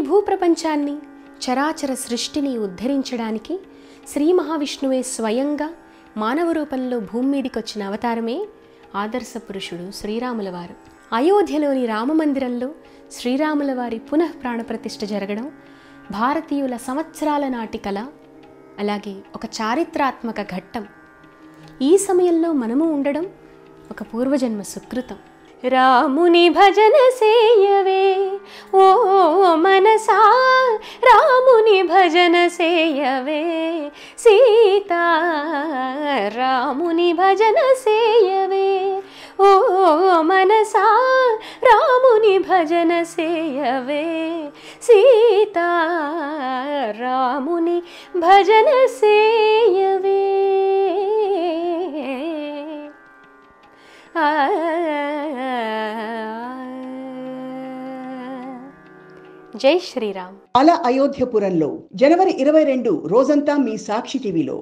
భూప్రపంచాన్ని, చరాచర సృష్టిని ఉద్ధరించడానికి శ్రీ మహావిష్ణువే స్వయంగా మానవ రూపంలో భూమి మీదికొచ్చిన అవతారమే ఆదర్శ పురుషుడు శ్రీరాముల వారు. అయోధ్యలోని రామమందిరంలో శ్రీరాముల వారి పునః ప్రాణప్రతిష్ఠ జరగడం భారతీయుల సంవత్సరాల నాటి కళ, అలాగే ఒక చారిత్రాత్మక ఘట్టం. ఈ సమయంలో మనము ఉండడం ఒక పూర్వజన్మ సుకృతం. రాముని భజన సేయవే ఓ మనసా, రాముని భజన సేయవే సీతా, రాముని భజన సేయవే ఓ మనసా, రాముని భజన సేయవే సీతా, రాముని భజన సేయవే. జై శ్రీరామ్. అలా అయోధ్యపురంలో జనవరి 22 రోజంతా మీ సాక్షి టీవీలో.